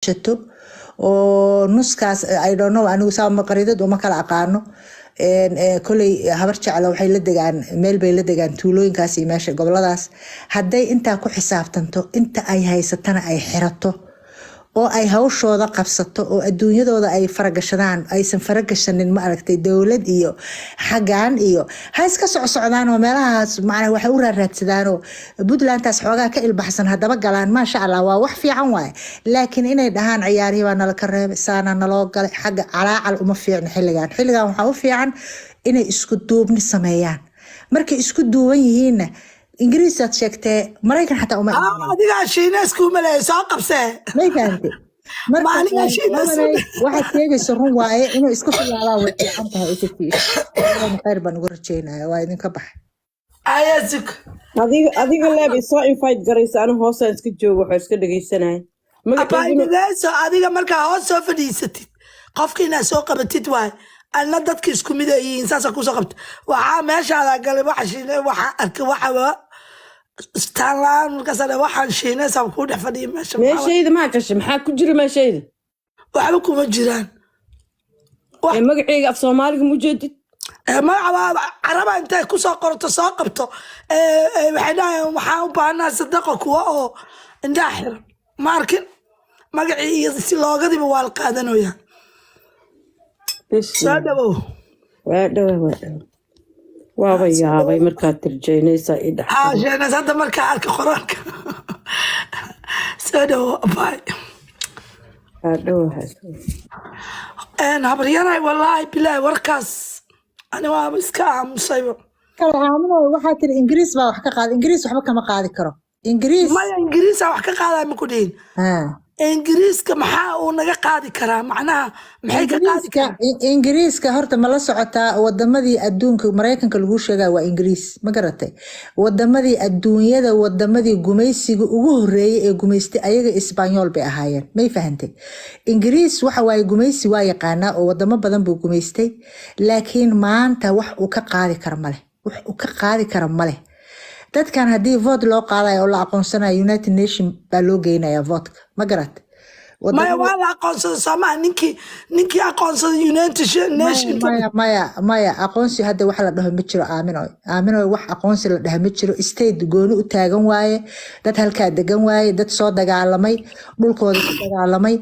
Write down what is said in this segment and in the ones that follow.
shato oo nuskaas I don't know anigu saa ma qaridad uma kala aqaano kolay habar jecel waxay la degaan meel bay la degaan tuulooyinkaas iyo meesha goboladaas haday inta ku xisaabtanto inta ay haysatana ay xirato oo ay hawshooda qabsato oo adduunyadooda ay faragashadaan aysan faragashanin ma aragtay dawlad iyo xagaan iyo ha iska socdaan oo meelahaas macna waxa u raadsadaan oo Puntlandtaas xoogaa ka ilbaxsan hadaba galaan ma sha Allah waa wax fiican waay laakiin inay dhahaan ciyaarihi waa nala ka reeb saana naloo galay xaga calaacal uma fiicna xilligan waxa u fiican inay isku duubni sameeyaan markay isku duuban yihiin إنجليزي تشكتة مريكان حتى أمي adiga shiinees ku maleeyo soo qabsee ما يفهمتي aniga shiinees واحد تيجي سرهم واعي إنه يسكت على وجه عنتها إيش أنا خير بنقول رجينا وايد كبح ayasik adiga leeb isoo invite garaysa anu hoos aan iska joogo waxa iska dhageysanahay abaayidayso adiga markaa hoos soo fadhiisatid qofkii inaad soo qabatid waay anna dadka isku mid yihiin saasa ku soo qabta waxaa meeshaada galay waxa shiine waxa arka waxa istaan markaasna waxaan shiinaysaa ku dhex fadhiyo meeshayda ma gashay maxaa ku jira meeshayda waxba kuma jiraan magacayga af Soomaaliga ma jeedid magaca caraba intay ku soo qorto soo qabto waxay dhaayeen waxaan u baahnaa sadaqa kuwa oo indhaha xiran ma arkin magacii iyo si loogadiba waa la qaadanayaa soo dhawow waaba yaabay markaad tirjaynaysaa i dhax sheenays hadda markaa arka qoraalka soo dhawow abaay habaryaray wallaahi bilaahi warkaas ani waaba iska aamusayba kala aamuno waxaa tiri ingiriis baa wax ka qaad ingiriis waxba kama qaadi karo maya ingiriisa wax ka qaadaa ma ku dhihin ingiriiska maxaa uu naga qaadi karaa macnaha maxay ka qaadi karaa ingiriiska horta ma la socotaa wadamadii adduunka Mareykanka lagu sheegaa waa ingiriis ma garatay wadamadii adduunyada wadamadii gumaysiga ugu horeeyay ee gumaystay ayaga Isbaanyool bay ahaayeen may fahantay ingiriis waxa waay gumaysi waa yaqaanaa oo wadamo badan buu gumaystay laakiin maanta wax uu ka qaadi karo male dadkan hadii vote loo qaadayo oo la aqoonsanayo United Nation baa loo geynayaa vote ma garat maya waa la aqoonsado Soomaa ninkii aqoonsado United Nation maya aqoonsi hadda wax la dhaho ma jiro aamino wax aqoonsi la dhaho ma jiro state gooni u taagan waaye dad halka degan waaye dad soo dagaalamay dhulkooda ku dagaalamay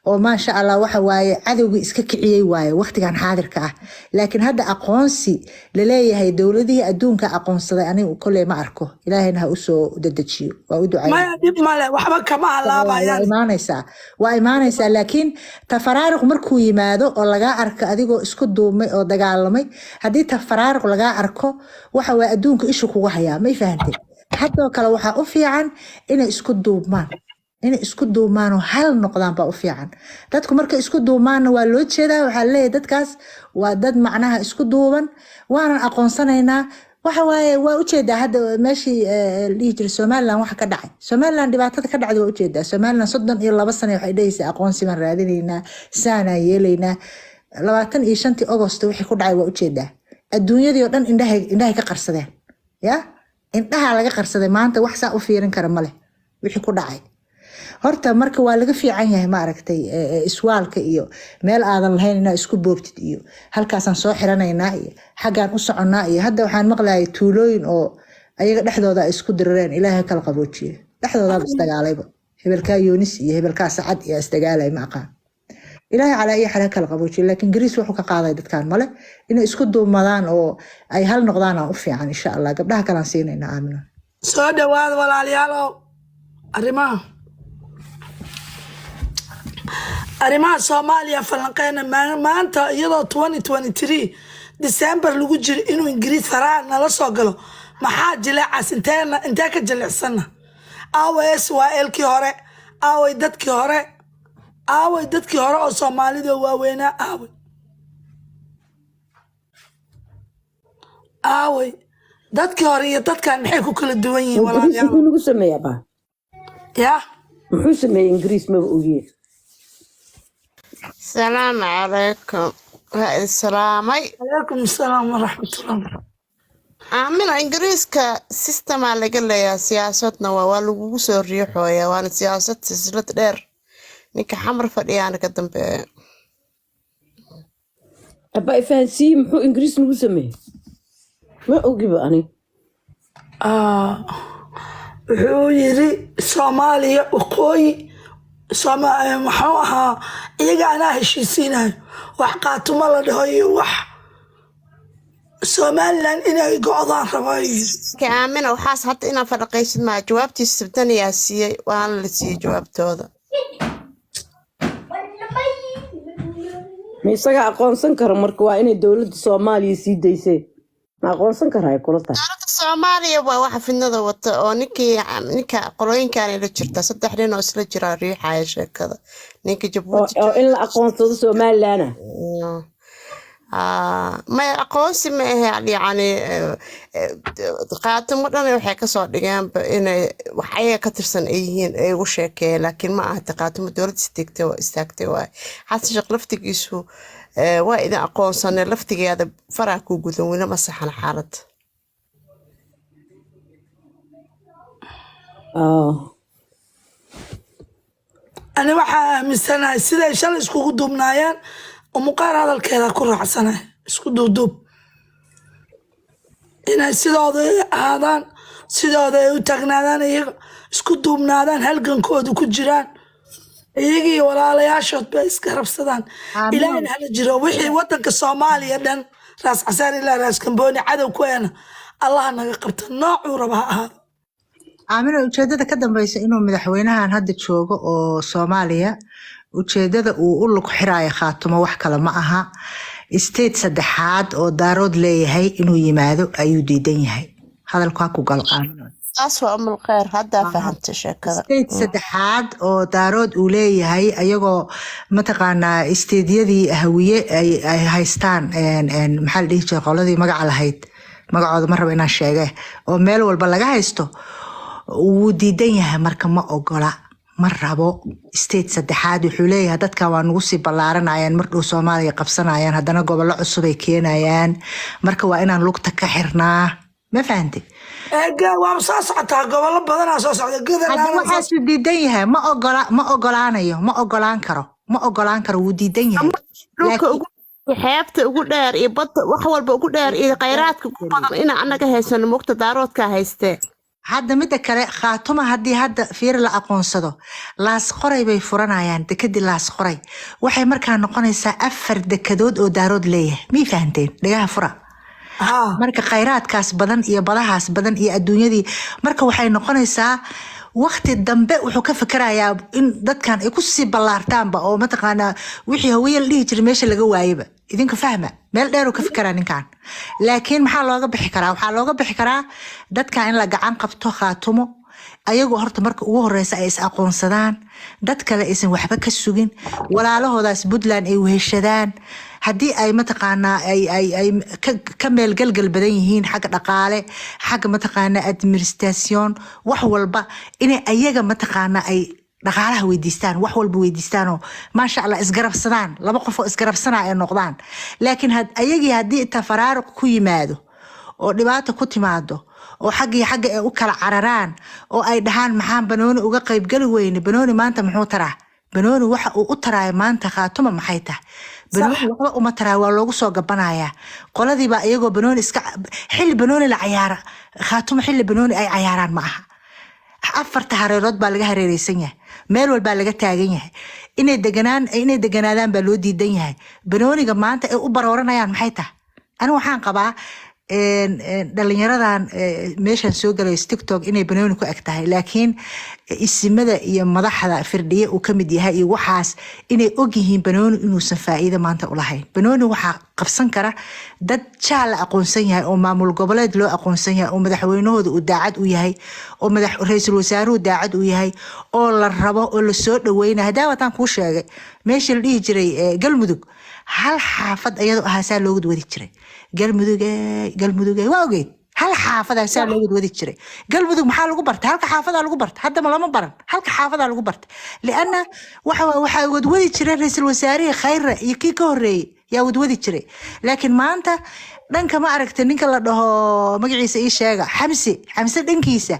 oo ma sha Allah waxa waaye cadawga iska kiciyay waaye waqtigan xaadirka ah laakiin hadda aqoonsi la leeyahay dawladihii adduunka aqoonsaday anigu kulay ma arko ilaahayna ha u soo dedejiyo waa u ducay maya dib male waxba kama halaabayaan waa imaanaysaa laakiin tafaraaruq markuu yimaado oo laga arko adigoo isku duumay oo dagaalamay hadii tafaraaruq laga arko waxa waa adduunka ishu kugu hayaa ma fahantay hadoo kale waxa u fiican inay isku duumaan oo hal noqdaan baa u fiican dadku marka isku duumaan waa loo jeedaa waxa leeyahay dadkaas waa dad macnaha isku duuban waana aqoonsanaynaa waxa waaye waa u jeedaa hadda meeshii liijir Soomaaliland waxa ka dhacay Soomaaliland dhibaatada ka dhacday waa u jeedaa Soomaaliland 32 sano waxay dhaysay aqoonsi man raadinaynaa saana yeelaynaa 25 August wixii ku dhacay waa u jeedaa adduunyadii oo dhan indhahay ka qarsadeen ya indhaha laga qarsaday maanta wax saa u fiirin kara male wixii ku dhacay horta marka waa laga fiican yahay ma aragtay iswaalka iyo meel aadan lahayn inaa isku boobtid iyo halkaasaan soo xiranaynaa iyo xagaan u soconaa iyo hadda waxaan maqlaayay tuulooyin oo ayaga dhexdooda isku dirareen ilaahay kala qaboojiye dhexdooda isdagaalayba hebelka Yoonis iyo hebelka Sacad iyo isdagaalay ma aqaan ilaahay cala ay xala kala qaboojiye laakiin ingiriis wuxuu ka qaaday dadkan male inay isku duumadaan oo ay hal noqdaan u fiican insha Allah gabdhaha kala siinayna aamina soo dhawaad walaalayaal arrimaha Soomaaliya falanqeena maanta iyadoo 2023 December lagu jiro inuu ingiriis faraa nala soo galo maxaa jileecas intee ka jileecsana aways waa elkii hore away dadkii hore oo Soomaalida waaweynaa away dadkii hore iyo dadkan maxay ku kala duwan yihiin walaalayaal wuxuu nagu sameeyaa ya muxuu sameeyay ingiriis ma ogeey السلام عليكم السلامي عليكم السلام ورحمة الله من إنجليزكا سيستم على قال يا سياستنا والوجوس الريح ويا وان سياسة سلسلة دير ninka xamar fadhiyaana ka dambeeya. aba ifahansiiye muxuu ingiriis nagu sameeyey ma ogiba ani wuxuu yiri Soomaaliya waqooyi maxuu ahaa iyaga anaa heshiisiinayo wax qaatumo la dhaho iyo wax Somaliland inay go'daan rabay Aamina waxaas hadda inaan fadhaqaysid ma jawaabtiisa sabtaniyaa siiyay waan la siiyay jawaabtooda. ma isaga aqoonsan karo marka waa inay dowladda Soomaaliya sii daysay ma aqoonsan karaa kula tahay dowladda Soomaaliya waa waxa fidnada wata oo ninka qolooyinkan la jirta saddex nin oo isla jira riixaya sheekada ninka Jabuuti oo in la aqoonsado Somaliland ما أقوس ما يعني قاتم مدن waxay ka soo dhigeen inay waxay ka tirsan yihiin ay u sheekeen laakiin ma aha taqaatum dowladda istaagtay waa xataa shaq laftigiisu waa idan aqoonsanay laftigeeda faraha ku gudan wina ma saxan xaalad أنا waxaa aaminsanahay siday shalay iskugu duubnaayeen umuqaar hadalkeeda ku raacsanay isku duuduub inay sidooda ahaadaan sidooda ay u taagnaadaan iyaga isku duubnaadaan halgankooda ku jiraan iyagii walaalayaashood bay iska rabsadaan ilaahayna hala jiro wixii wadanka Soomaaliya dhan raas casaan ilaa raas kambooni cadow ku eena Allah naga qabta noocuu raba ha ahaado Aamina ujeedada ka dambaysa inuu madaxweynahan hadda joogo oo Soomaaliya ujeedada uu u lug xirayo Khaatumo wax kale ma aha state saddexaad oo daarood leeyahay inuu yimaado ayuu diidan yahay hadalku ku gal Aamina aswa umul khair hadda fahantay sheekada state saddexaad oo daarood uu leeyahay ayagoo mataqaanaa isteediyadii hawiye ay haystaan maxaa la dhihi jiray qoladii magaca lahayd magacooda ma rabo inaan sheege oo meel walba laga haysto uu diidan yahay marka ma ogola ma rabo state saddexaad wuxuu leeyahay dadka waa nagu sii ballaaranayaan markuu Soomaaliya qabsanayaan haddana gobollo cusub ay keenayaan marka waa inaan lugta ka xirnaa ma fahantay waa soo socotaa gobollo badan soo socda hadda waxaa diidan yahay ma ogolaan karo wuu diidan yahay xeebta ugu dheer iyo badda wax walba ugu dheer iyo kheyraadka ugu badan in anaga haysan muqta daaroodka haystee hadda midda kale Khaatuma haddii hadda fiir la aqoonsado laas qoray bay furanayaan dekadii laas qoray waxay markaa noqonaysaa 4 dekadood oo daarood leeyahay mi fahanteen dhagaha fura marka kheyraadkaas badan iyo badahaas badan iyo adduunyadii marka waxay noqonaysaa waqti dambe wuxuu ka fikirayaa in dadkan ay ku sii ballaartaanba oo mataqaanaa wixii hawiyal dhihi jiray meesha laga waayaba idinka fahma meel dheer uu ka fikiraa ninkan laakiin maxaa looga bixi karaa waxaa looga bixi karaa dadkan in la gacan qabto Khaatumo ayagu horta marka ugu horeysa ay is aqoonsadaan dad kale aysan waxba ka sugin walaalahoodaas Puntland ay weheshadaan haddii ay mataqaanaa ay ka meel galgal badan yihiin xagga dhaqaale xagga mataqaanaa administration wax walba inay ayaga mataqaanaa ay dhaqaalaha weydiistaan wax walba weydiistaan oo maasha Allah isgarabsadaan laba qof oo isgarabsanaa ay noqdaan laakiin ayagii haddii tafaraaruq ku yimaado oo dhibaato ku timaado oo xagga ay u kala cararaan oo ay dhahaan maxaan Banooni uga qayb gali weyne Banooni maanta muxuu taraa Banooni waxa uu u taraay maanta Khaatuma maxay tahay Banooni waxa uma taraa waa loogu soo gabanayaa qoladii baa iyagoo Banooni iska xilli Banooni la ciyaara Khaatuma xilli Banooni ay ciyaaraan ma aha afarta hareerood baa laga hareereysan yahay meel walba laga taagan yahay inay deganaadaan baa loo diidan yahay Banooniga maanta ay u barooranayaan maxay tahay aniga waxaan qabaa dhalinyaradan meeshan soo galay TikTok inay Banooni ku eg tahay laakiin isimada iyo madaxda firdhiye uu kamid yahay iyo waxaas inay og yihiin Banooni inuusan faa'iido maanta u lahayn Banooni waxa qabsan kara dad jaal aqoonsan yahay oo maamul goboleed loo aqoonsan yahay oo madaxweynahooda uu daacad u yahay oo ra'iisul wasaaruhu daacad u yahay oo la rabo oo la soo dhaweynayo daawatan ku sheegay meeshii la dhihi jiray Galmudug hal xaafad ayadoo ahaasaa loogu wadi jiray galmudug waa ogeyd hal xaafada saa loogu wadi jiray galmudug maxaa lagu bartay halka xaafada lagu bartay hadda ma lama baran halka xaafada lagu bartay liana waxa wadi jiray ra'iisul wasaarihi Khayra iyo kii ka horeeyay yaa wadi jiray laakiin maanta dhanka ma aragtay ninka la dhaho magaciisa ii sheega xamse dhankiisa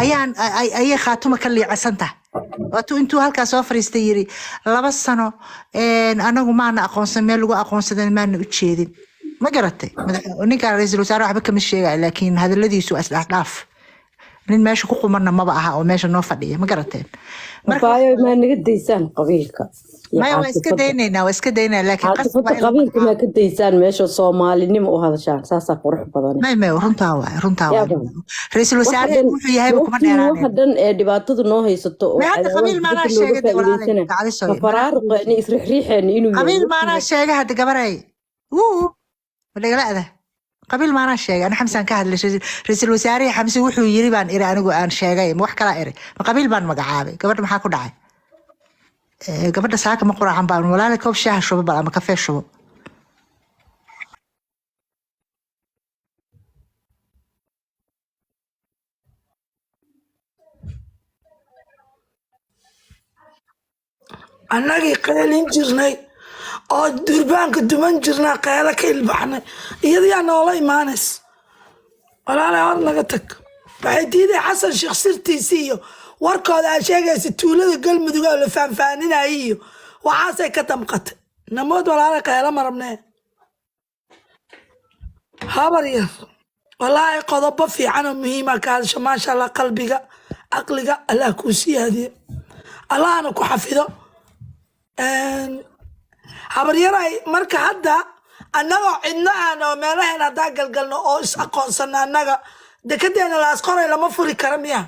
ayay Khaatuma ka liicsan tahay waatuu intuu halkaa soo fariistay yiri 2 sano anagu maana aqoonsan meel lagu aqoonsadan maana u jeedin ma garatay ninka ra'iisul wasaare waxba kama sheegay laakiin hadaladiisu asdhaaf nin meesha ku qumarna maba aha oo meesha noo fadhiya ma garateen baayo ma naga daysaan qabiilka maya waa iska daynaa laakiin qasba qabiilka ma ka daysaan meesha Soomaalinimo u hadashaan saasa qurux badan maya runtaa waa ra'iisul wasaare wuxuu yahay kuma dheeraanay waxa dhan ee dhibaatada noo haysato oo hada qabiil maana sheegay walaalay faraaruq in isriixriixeen inuu qabiil maana sheegay hada gabaray wadagalaada qabiil maana sheegay ana xamsan ka hadlay ra'iisul wasaare xamsi wuxuu yiri baan iri anigu aan sheegay ma wax kala iri ma qabiil baan magacaabay gabadha maxaa ku dhacay gabadha saaka ma quraacan baan walaalay koob shaah shubo bal ama kafee shubo annagii qaylin jirnay oo durbaanka duman jirnaa qaylo ka ilbaxnay iyadiyaa noola imaanays walaalay hor naga tag waxay diiday xasan sheekh sirtiisii iyo warkooda aa sheegaysa tuulada galmudug oo la faanfaaninayay iyo waxaasay ka damqatay namood walaalay qaylo ma rabnee habar yar walaahi qodobo fiican oo muhiima ka hadasho maasha allah qalbiga caqliga allah kuu siyaadiyo allahna ku xafido habaryaray marka hadda annagoo cidno aan oo meelaheen haddaa galgalno oo is aqoonsano annaga dekedeena laasqoray lama furi kara miya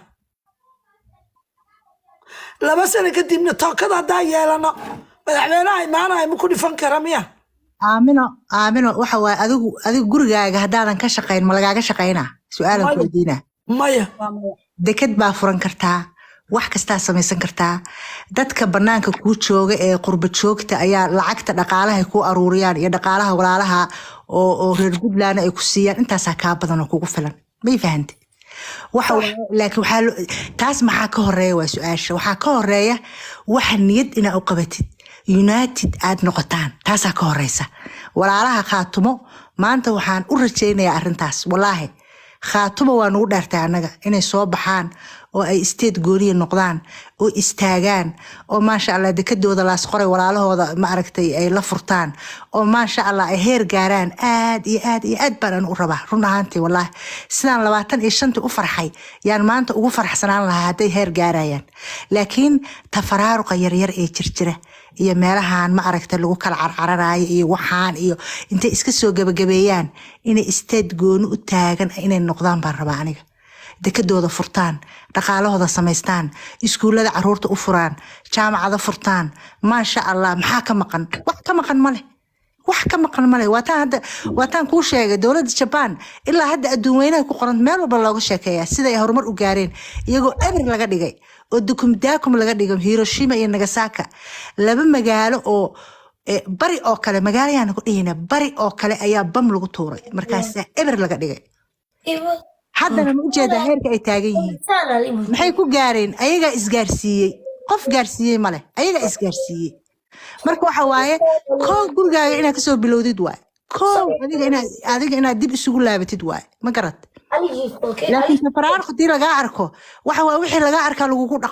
2 sano kadibna tookada haddaa yeelano madaxweynaha imaanahay ma ku dhifan kara miya aamino waxa waay adigu gurigaaga haddaadan ka shaqayn ma lagaaga shaqaynaa su-aalan ku weydiinaa maya deked baa furan kartaa wax kastaa samaysan kartaa dadka banaanka kuu jooga ee qurba joogta ayaa lacagta dhaqaalaha ku aruuriyaan iyo dhaqaalaha walaalaha oo reer Puntland ay ku siiyaan intaasaa kaa badan oo kugu filan may fahantay waxa laakiin waxa taas maxaa ka horeeya waa su'aasha waxaa ka horeeya waxa niyad inaa u qabatid united aad noqotaan taasaa ka horeysa walaalaha Khaatumo maanta waxaan u rajaynayaa arrintaas walaahi Khaatumo waa nagu dhaartay annaga inay soo baxaan oo ay state gooniye noqdaan oo istaagaan oo maasha Allah dekadooda laas qoray walaalahooda ma aragtay ay la furtaan oo maasha Allah ay heer gaaraan aad iyo aad baan u rabaa run ahaantii wallahi sidaan 25 u farxay yaan maanta ugu farxsanaan lahaa haday heer gaarayaan laakiin tafaraaruqa yaryar ee jirjira iyo meelahan ma aragtay lagu kala carcaranayo iyo waxaan iyo intay iska soo gabagabeeyaan inay state gooni u taagan inay noqdaan baan rabaa aniga dekadooda furtaan dhaqaalahooda samaystaan iskuulada caruurta u furaan jaamacada furtaan maasha Allah maxaa ka maqan wax ka maqan male waataan kuu sheegay dowladda Japan ilaa hadda adduun weynaha ku qoran meel walba looga sheekeeyaa sida ay horumar u gaareen iyagoo eber laga dhigay oo dukumdaakum laga dhigay Hiroshima iyo Nagasaki 2 magaalo oo bari oo kale magaalayaan ku dhihina bari oo kale ayaa bam lagu tuuray markaas eber laga dhigay haddana ma ujeedaa heerka ay taagan yihiin maxay ku gaareen ayaga isgaarsiiyey qof gaarsiiyey male ayaga isgaarsiiyey marka waxa waaye koob gurigaaga inaad kasoo bilowdid waay koob adiga inaad dib isugu laabatid waay ma garat laakiin faraar khadii laga arko waxa waa wixii laga arkaa lagu dhaqmo